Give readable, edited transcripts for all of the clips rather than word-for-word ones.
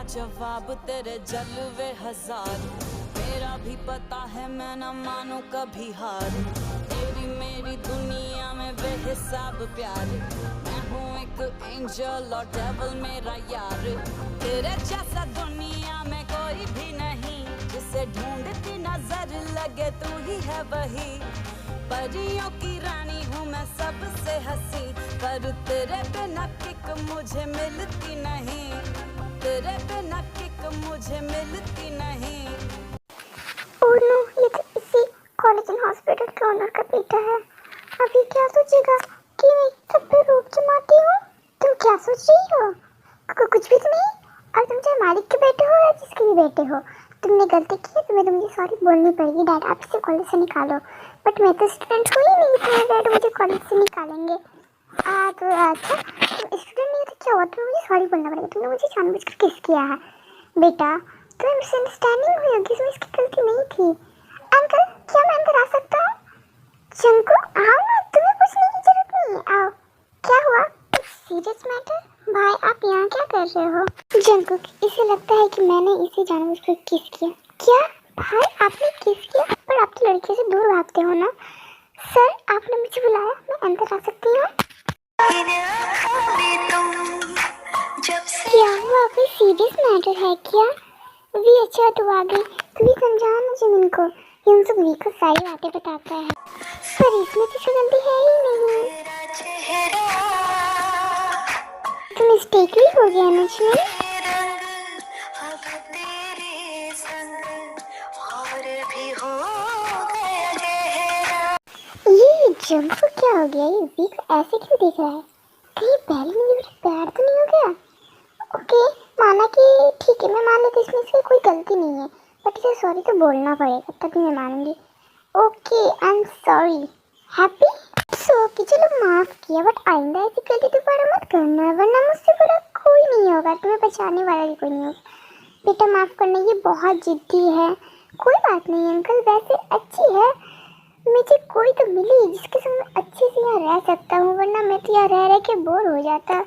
जवाब तेरे जलवे हजार। मेरा भी पता है मैं न मानू कभी हार। तेरी मेरी दुनिया में बेहिसाब प्यार। मैं हूँ एक एंजल और डेविल मेरा यार। तेरे जैसा दुनिया में कोई भी नहीं, जिसे ढूंढती नजर लगे तू ही है वही। परियों की रानी हूँ मैं सबसे हंसी, पर तेरे बिना किक मुझे मिलती नहीं। तेरे बिना किक मुझे मिलती नहीं। ओह नो, ये तो इसी कॉलेज एंड हॉस्पिटल के ओनर का बेटा है। अभी क्या सोचेगा कि मैं सब पे रोक जमाती हूँ। तुम क्या सोच रही हो? कुछ भी तो नहीं। और तुम चाहे मालिक के बेटे हो या जिसके भी बेटे हो, तुमने गलती की है, तुम्हें तो मुझे सॉरी बोलनी पड़ेगी। डैड आप इसे कॉलेज से निकालो। बट मैं तो स्टूडेंट हूँ ही नहीं, तुम्हारे डैड मुझे कॉलेज से निकालेंगे। तो अच्छा, तुम स्टूडेंट नहीं हो तो क्या हुआ, तुम्हें मुझे सॉरी बोलना पड़ेगा। तुमने मुझे जानबूझकर किस किया है बेटा। तो मिसअंडरस्टैंडिंग हुई होगी, इसमें इसकी गलती नहीं थी। अंकल क्या मैं अंदर आ सकता हूँ? जंकू आओ ना, तुम्हें पूछने की जरूरत नहीं है, आओ। क्या हुआ? Serious matter? भाई आप यहाँ क्या कर रहे हो? जंकू इसे लगता है कि मैंने इसे जानबूझकर किस किया। क्या भाई आपने किस किया? पर आप तो लड़के से दूर भागते हो ना। सर आपने मुझे बुलाया, मैं अंदर आ सकती हूँ? क्या हुआ, कोई सीरियस मैटर है क्या? भी अच्छा तू आ गई, तू भी समझा मुझे इनको। ये उनसे भी को सारी बातें बताता है, पर इसमें तो गलती है ही नहीं। तो मिस्टेक भी हो गया मुझमें। ये जंपू क्या हो गया? ये वीक ऐसे क्यों दिख रहा है? कहीं पहले मुझे प्यार तो नहीं हो गया? ओके माना कि ठीक है, मैं मान लेती इसमें इसकी कोई गलती नहीं है, बट इसे सॉरी तो बोलना पड़ेगा तभी मैं मानूंगी। Okay I am sorry. Happy so कि चलो माफ किया, बट आइंदा ऐसी गलती दोबारा मत करना, वरना मुझसे बुरा कोई नहीं होगा, तुम्हें बचाने वाला भी कोई नहीं होगा। बेटा माफ करना, ये बहुत जिद्दी है। कोई बात नहीं अंकल, वैसे अच्छी है। मुझे कोई तो मिली जिसके संग मैं अच्छे से यहाँ रह सकता हूँ, वरना मैं तो यहाँ रह रह के बोर हो जाता।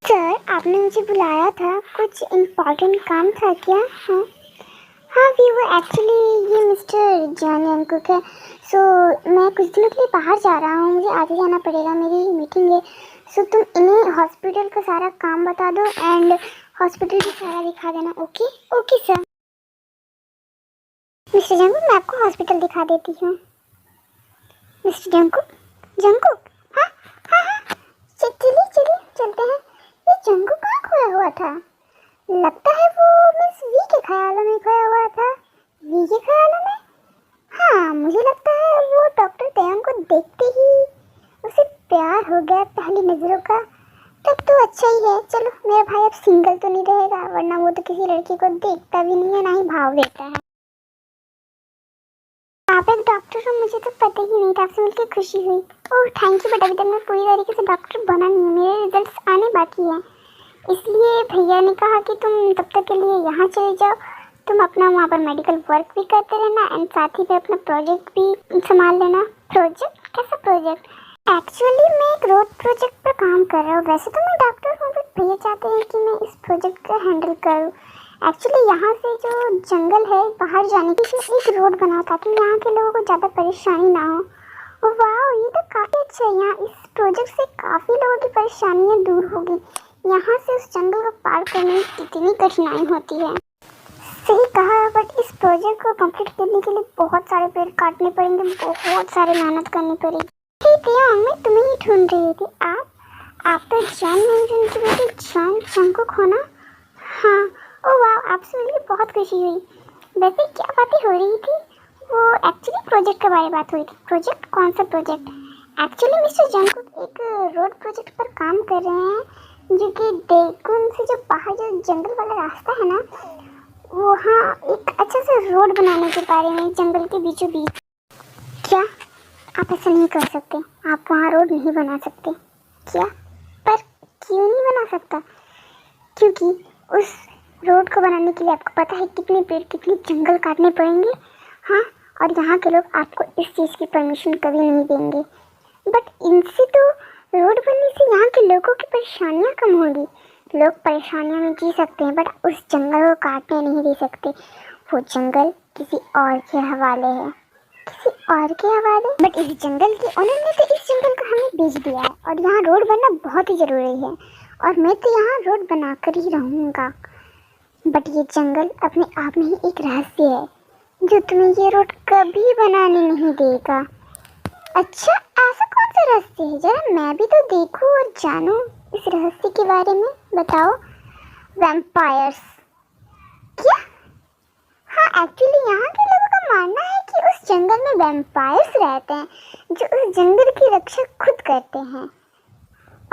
सर आपने मुझे बुलाया था, कुछ इम्पोर्टेंट काम था क्या? हाँ भी वो एक्चुअली ये मिस्टर जॉन अंकुक है। सो मैं कुछ दिनों के लिए बाहर जा रहा हूँ, मुझे आगे जाना पड़ेगा, मेरी मीटिंग है। सो तुम इन्हें हॉस्पिटल का सारा काम बता दो एंड हॉस्पिटल भी सारा दिखा देना। Okay okay sir. Mister Jungkook मैं आपको हॉस्पिटल दिखा देती हूँ। मिस्टर जंकुक जंकुक हाँ हाँ हाँ चलिए चलिए चलते हैं। ये जंकुक कहाँ खोया हुआ था? लगता है वो मिस वी के ख्यालों में खोया हुआ था। वी के ख्यालों में? हाँ मुझे लगता है वो डॉक्टर तयंग को देखते ही उसे प्यार हो गया पहली नजरों का। तब तो अच्छा ही है। चलो मेरा भाई अब सिंगल तो नहीं रहेगा, वरना वो तो किसी लड़की को देखता भी नहीं है, ना ही भाव देता है। आप एक डॉक्टर हो, मुझे तो पता ही नहीं था, आपसे मिलकर खुशी हुई। ओह थैंक यू, बट अभी तक मैं पूरी तरीके से डॉक्टर बना नहीं हूँ, मेरे रिजल्ट्स आने बाकी हैं, इसलिए भैया ने कहा कि तुम तब तक के लिए यहाँ चले जाओ। तुम अपना वहाँ पर मेडिकल वर्क भी करते रहना एंड साथ ही पे अपना प्रोजेक्ट भी संभाल लेना। प्रोजेक्ट? कैसा प्रोजेक्ट? एक्चुअली मैं एक रोड प्रोजेक्ट पर काम कर रहा हूँ। वैसे तो मैं डॉक्टर हूँ, बट भैया चाहते हैं कि मैं इस प्रोजेक्ट को हैंडल करूँ। एक्चुअली यहाँ से जो जंगल है बाहर जाने की, इसमें एक रोड बनाओ ताकि यहाँ के लोगों को ज़्यादा परेशानी ना हो। वाह ये तो काफ़ी अच्छा है। यहाँ इस प्रोजेक्ट से काफ़ी लोगों की परेशानियाँ दूर होगी। यहाँ से उस जंगल को पार करने में कितनी कठिनाई होती है। सही कहा, बट इस प्रोजेक्ट को कंप्लीट करने के लिए बहुत सारे पेड़ काटने पड़ेंगे, बहुत सारी मेहनत करनी पड़ेगी। ठीक है मैं तुम्हें ही ढूंढ रही थी। आप तो जॉन मेंजन की बेटी जॉन जंकुक हो ना? हाँ। ओ वाह आपसे मिलकर बहुत खुशी हुई। वैसे क्या बातें हो रही थी? वो एक्चुअली प्रोजेक्ट के बारे में बात हुई थी। प्रोजेक्ट? कौन सा प्रोजेक्ट? एक्चुअली मिस्टर जंकुक एक रोड प्रोजेक्ट पर काम कर रहे हैं, जो कि डेकुन से जो बाहर जो जंगल वाला रास्ता है ना, वहाँ एक अच्छा सा रोड बनाने के बारे में, जंगल के बीचों बीच। क्या आप ऐसा नहीं कर सकते? आप वहाँ रोड नहीं बना सकते क्या? पर क्यों नहीं बना सकता? क्योंकि उस रोड को बनाने के लिए आपको पता है कितने पेड़ कितने जंगल काटने पड़ेंगे। हाँ, और यहाँ के लोग आपको इस चीज़ की परमिशन कभी नहीं देंगे। बट इनसे तो रोड बनने से यहाँ के लोगों की परेशानियाँ कम होगी। लोग परेशानियों में जी सकते हैं बट उस जंगल को काटने नहीं दे सकते। वो जंगल किसी और के हवाले है, किसी और के हवाले। बट इस जंगल के ओनर ने तो इस जंगल को हमें बेच दिया है और यहाँ रोड बनना बहुत ही ज़रूरी है और मैं तो यहाँ रोड बना कर ही रहूँगा। बट ये जंगल अपने आप में ही एक रहस्य है जो तुम्हें ये रोड कभी बनाने नहीं देगा। अच्छा, ऐसा कौन सा रहस्य है? जरा मैं भी तो देखूं और जानूं इस रहस्य के बारे में। बताओ। वैम्पायर्स? क्या? हाँ, एक्चुअली यहाँ के लोगों का मानना है कि उस जंगल में वैम्पायर्स रहते हैं जो उस जंगल की रक्षा खुद करते हैं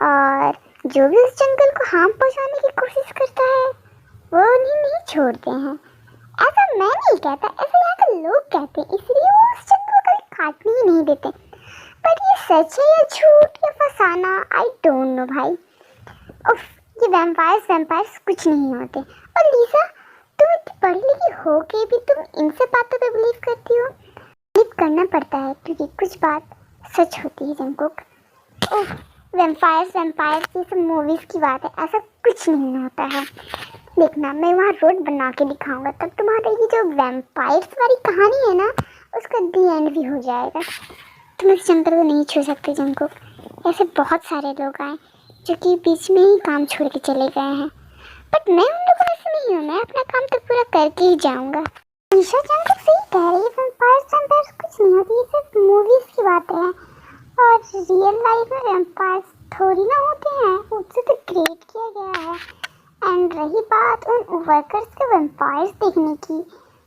और जो भी उस जंगल को हार्म पहुँचाने की कोशिश करता है वो उन्हें नहीं छोड़ते हैं। ऐसा मैं नहीं कहता, ऐसा यहाँ के लोग कहते हैं, इसलिए वो उस जंगल को कभी काटने ही नहीं देते। पर ये सच है या झूठ या फसाना, आई डोंट नो भाई। उफ, ये वैम्पायर्स कुछ नहीं होते। और लीसा, तुम इतनी पढ़ी लिखी हो के भी तुम इनसे बातों पे बिलीव करती हो? बिलीव करना पड़ता है क्योंकि कुछ बात सच होती है जंगकुक। ओह, वैम्पायर्स ये सब मूवीज़ की बात है, ऐसा कुछ नहीं होता है। देखना, मैं वहाँ रोड बना के दिखाऊंगा, तब तुम्हारा ये जो वैम्पायर्स वाली कहानी है ना उसका दी एंड भी हो जाएगा। तुम इस जंगल को नहीं छू सकते जंगकुक। ऐसे बहुत सारे लोग आए जो कि बीच में ही काम छोड़ के चले गए हैं, बट मैं उन लोगों में से नहीं हूँ। मैं अपना काम तो पूरा करके ही जाऊँगा। निशा जंगकुक सही कह रही है, वैम्पायर्स कुछ नहीं होती, ये सिर्फ मूवीज़ की बातें हैं और रियल लाइफ में वैम्पायर्स थोड़ी ना होते हैं, उससे तो क्रिएट किया गया है। एंड रही बात उन वर्कर्स के वैम्पायर्स देखने की,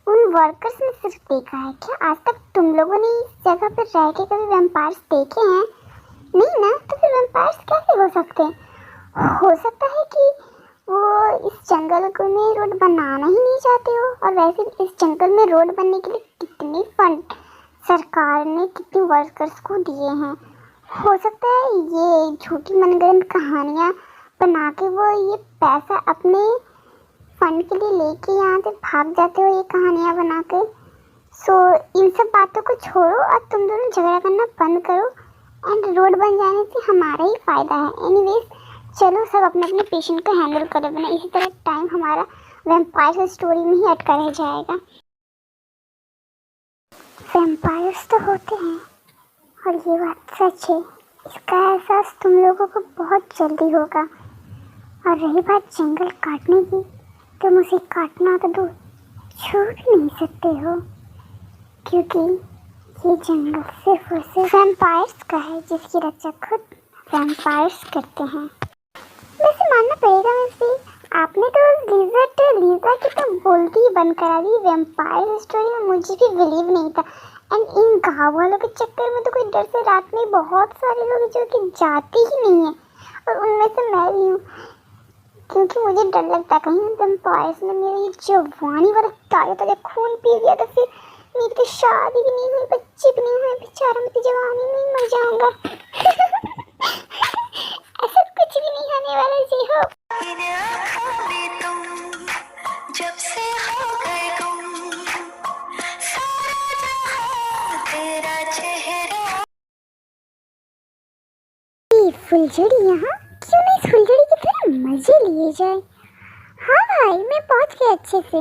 उन वर्कर्स ने सिर्फ देखा है क्या? आज तक तुम लोगों ने इस जगह पर रह के कभी वैम्पायर्स देखे हैं? नहीं ना, तो फिर वैम्पायर्स कैसे हो सकते हैं? हो सकता है कि वो इस जंगल को में रोड बनाना ही नहीं चाहते हो। और वैसे भी इस जंगल में रोड बनने के लिए कितने फंड सरकार ने कितने वर्कर्स को दिए हैं। हो सकता है ये झूठी मनगढ़ंत कहानियाँ बना के वो ये पैसा अपने फंड के लिए लेके यहाँ से भाग जाते हो, ये कहानियाँ बना के। सो इन सब बातों को छोड़ो और तुम दोनों झगड़ा करना बंद करो एंड रोड बन जाने से हमारा ही फ़ायदा है। एनीवेज, चलो सब अपने अपने पेशेंट को हैंडल करो, बना इसी तरह टाइम हमारा वैम्पायर स्टोरी में ही अटका रह जाएगा। वैम्पायर्स तो होते हैं और ये बात सच है, इसका एहसास तुम लोगों को बहुत जल्दी होगा। और रही बात जंगल काटने की, तुम उसे काटना तो दूर छू भी नहीं सकते हो क्योंकि ये जंगल सिर्फ और सिर्फ वैम्पायर्स का है जिसकी रक्षा खुद वैम्पायर्स करते हैं। वैसे मानना पड़ेगा वैसे, आपने तो लीजा की तो बोलती ही बंद करा दी। वैम्पायर स्टोरी में मुझे भी बिलीव नहीं था एंड इन गाँव वालों के चक्कर में तो कोई डर से रात में बहुत सारे लोग जो कि जाते ही नहीं है और उनमें से मैं भी हूँ क्योंकि मुझे डर लगता है कहीं वैम्पायर्स ने मेरी जवानी वाला ताज़ा खून पी दिया तो फिर मेरी तो शादी भी नहीं हुई, बच्चे भी नहीं हुए, बेचारा मैं तो जवानी में मर जाऊंगा। ऐसा कुछ भी नहीं होने वाला जी। हो जब से हो गए तुम, सारा जहां तेरा चेहरा। ये फुलझड़ी यहाँ क्यों नहीं, इस फुलझड़ी की तरह मजे लिए जाए। हाँ भाई, मैं पहुँच गई अच्छे से।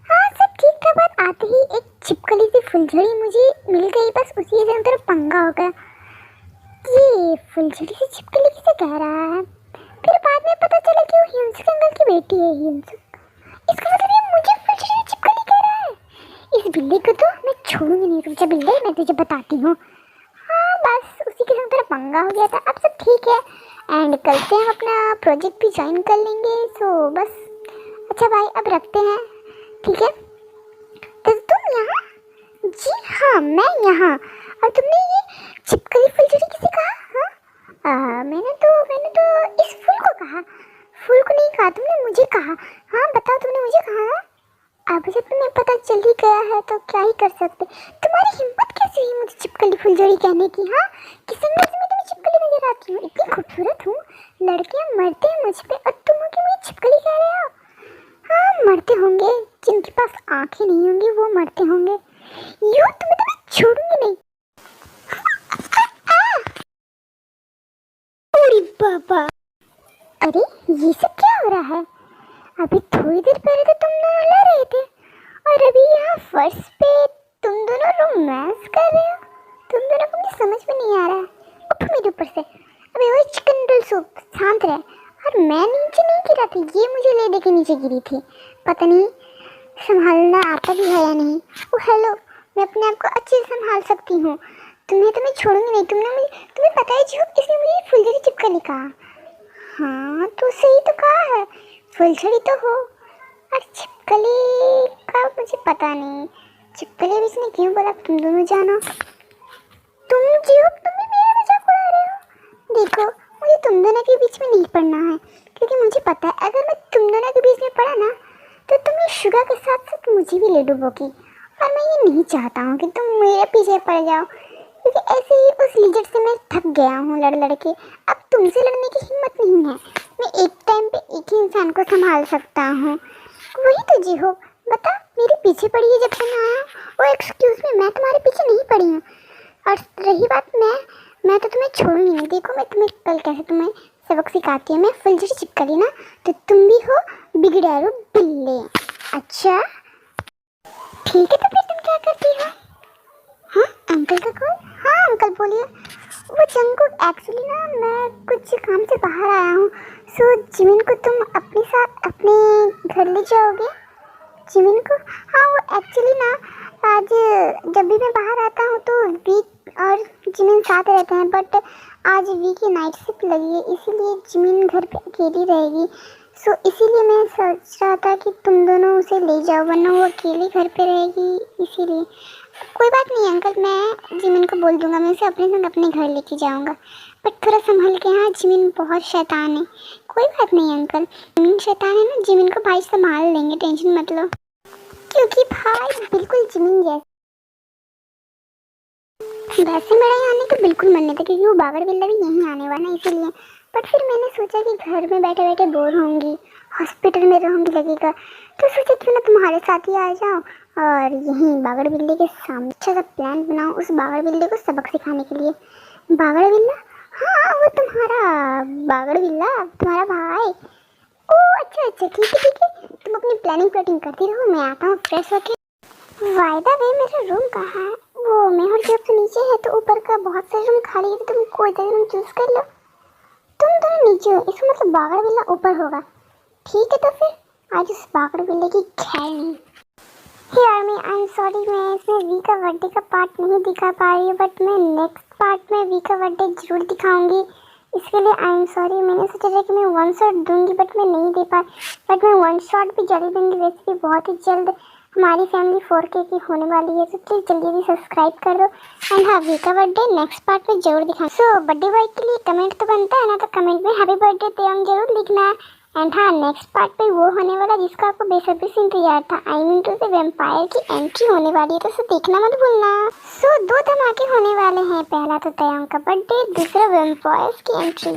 हाँ, सब ठीक था, बात आते ही एक छिपकली सी फुलझड़ी मुझे मिल गई, बस उसी से उधर पंगा हो गया। ये फुलझड़ी से छिपकली किसे कह रहा है? फिर बाद में पता चला कि वो हिंसक अंकल की बेटी है। हिंसक, इसका मतलब ये मुझे फुलझड़ी से छिपकली कह रहा है। इस बिल्ली को तो मैं छोड़ूंगी नहीं। रुक जा बिल्ली, मैं तुझे बताती हूँ। हाँ, बस उसी के साथ तेरा पंगा हो गया था, अब सब ठीक है एंड कल से हम अपना प्रोजेक्ट भी ज्वाइन कर लेंगे। सो बस, अच्छा भाई अब रखते हैं, ठीक है? तो तुम यहाँ? जी हाँ, मैं यहाँ। और तुमने ये छिपकली फुलझड़ी किसे कहा? हाँ, मैंने तो इस फूल को कहा। फूल को नहीं कहा, तुमने मुझे कहा। हाँ बताओ, तुमने मुझे कहा? अब जब तुम्हें पता चल ही गया है तो क्या ही कर सकते। तुम्हारी हिम्मत कैसे हुई मुझे छिपकली फुलझड़ी कहने की? हाँ, किस अंदाज में तुम्हें छिपकली नजर आती हूँ? इतनी खूबसूरत हूँ, लड़कियाँ मरते हैं मुझ पे और तुम हो कि मुझे छिपकली कह रहे हो? हाँ, मरते होंगे, जिनके पास आंखें नहीं होंगी वो मरते होंगे। यूँ तुम्हें तो मैं छोड़ूंगी नहीं। अरे बाबा, अरे ये सब क्या हो रहा है? अभी थोड़ी देर पहले तो तुम दोनों लड़ रहे थे और अभी यहाँ फर्श पे तुम दोनों रोमांस कर रहे हो। तुम दोनों को मुझे समझ में नहीं आ रहा है। उठो मेरे ऊपर से। अबे वो चिकन नूडल सूप, शांत रहे। और मैं नीचे नहीं गिरा थी, ये मुझे ले दे के नीचे गिरी थी। पता नहीं संभालना आता भी है या नहीं। ओ हेलो, मैं अपने आप को अच्छे से संभाल सकती हूँ। तुम्हें तो मैं छोड़ूंगी नहीं। तुम्हें पता है जो इसने मुझे फुलझड़ी चिपकली कहा। हाँ तो सही तो कहा है, फुलझड़ी तो हो और छिपकली का मुझे पता नहीं। छिपकली भी इसने क्यों बोला तुम दोनों जानो। तुम भी मेरा मजाक उड़ा रहे हो। देखो मुझे तुम दोनों के बीच में नहीं पड़ना है, क्योंकि मुझे पता है अगर मैं तुम दोनों के बीच में पड़ा ना तो तुम इस शुगर के साथ साथ मुझे भी ले डूबोगी। और मैं ये नहीं चाहता हूँ कि तुम मेरे पीछे पड़ जाओ, क्योंकि ऐसे ही उस लीजर से मैं थक गया हूँ लड़ के। अब तुमसे लड़ने की हिम्मत नहीं है। मैं एक टाइम पे एक ही इंसान को संभाल सकता हूँ। वही तो जी हो। बता, मेरे पीछे पड़ी है जब से मैं आया। ओ एक्सक्यूज़ मी, मैं तुम्हारे पीछे नहीं पड़ी हूँ। और रही बात मैं तो तुम्हें छोड़ूंगी नहीं। देखो मैं तुम्हें कल कैसे तुम्हें सबक सिखाती हूँ। मैं फुलझड़ी चिपकली ना तो तुम भी हो बिगड़ैरो बिल्ले। अच्छा ठीक है, तो फिर तुम क्या करती हो? हाँ अंकल का कॉल। हाँ अंकल बोलिए। वो जंकुक एक्चुअली ना मैं कुछ काम से बाहर आया हूँ। सो जिमिन को तुम अपने साथ अपने घर ले जाओगे? जिमिन को? हाँ वो एक्चुअली ना आज जब भी मैं बाहर आता हूँ तो वीक और जिमिन साथ रहते हैं, बट आज वीक की नाइट शिफ्ट लगी है, इसीलिए जिमिन घर पे अकेली रहेगी। सो इसीलिए मैं सोच रहा था कि तुम दोनों उसे ले जाओ, वरना वो अकेली घर पे रहेगी। इसीलिए कोई बात नहीं अंकल, मैं जिमिन को बोल दूंगा, मैं उसे अपने संग अपने घर लेके जाऊंगा। बट थोड़ा संभल के। हाँ जिमिन बहुत शैतान है। कोई बात नहीं अंकल, जिमिन शैतान है ना, जिमिन को भाई संभाल लेंगे, टेंशन मत लो। क्योंकि भाई बिल्कुल जिमिन जैसा। वैसे मेरा यहाँ आने का बिल्कुल मन नहीं था, क्योंकि वो बागड़ बिल्ला भी यहीं आने वाला है इसीलिए। बट फिर मैंने सोचा कि घर में बैठे बैठे बोर होंगी, हॉस्पिटल में रहूँगी लगेगा, तो सोचा क्यों ना तुम्हारे साथ ही आ जाओ और यहीं बागड़ बिल्ले के सामने अच्छा सा प्लान बनाओ उस बागड़ बिल्ले को सबक सिखाने के लिए। बागड़ बिल्ला? हाँ वो तुम्हारा बागड़ बिल्ला, तुम्हारा भाई। ओह अच्छा ठीक है, तुम अपनी प्लानिंग करती रहो, मैं आता हूँ फ्रेश होके। वायदा वे मेरा रूम कहाँ है? वो मेहर जब तो नीचे है, तो ऊपर का बहुत सारे रूम खाली है, तुम कोई सा रूम चूज कर लो। तुम दोनों नीचे हो, इसका मतलब बागड़ बिल्ला ऊपर होगा। ठीक है तो फिर आज उस बागड़ बिल्ले की खैर नहीं। यार मैं आई एम सॉरी, मैं इसमें वी का बर्थडे का पार्ट नहीं दिखा पा रही हूँ, बट मैं नेक्स्ट पार्ट में वी का बर्थडे जरूर दिखाऊंगी। इसके लिए आई एम सॉरी। मैंने सोचा था कि मैं वन शॉट दूंगी, बट मैं नहीं दे पाई। बट मैं वन शॉट भी जल्द दूंगी, वैसे भी बहुत ही जल्द हमारी फैमिली 4K की होने वाली है, तो प्लीज़ जल्दी भी सब्सक्राइब कर दो। एंड हाँ वी का बर्थडे नेक्स्ट पार्ट में जरूर दिखा। सो बर्थडे बॉय के लिए कमेंट तो बनता है ना, तो कमेंट में हैप्पी बर्थडे तेयंग जरूर लिखना है। एंड हाँ नेक्स्ट पार्ट पे वो होने वाला जिसका आपको बेसब्री से इंतजार था, आई मीन टू से वैम्पायर की एंट्री होने वाली है, तो उसे देखना मत भूलना। सो 2 धमाके होने वाले हैं, पहला तो तेयंग का बर्थडे, दूसरा वैम्पायर्स की एंट्री।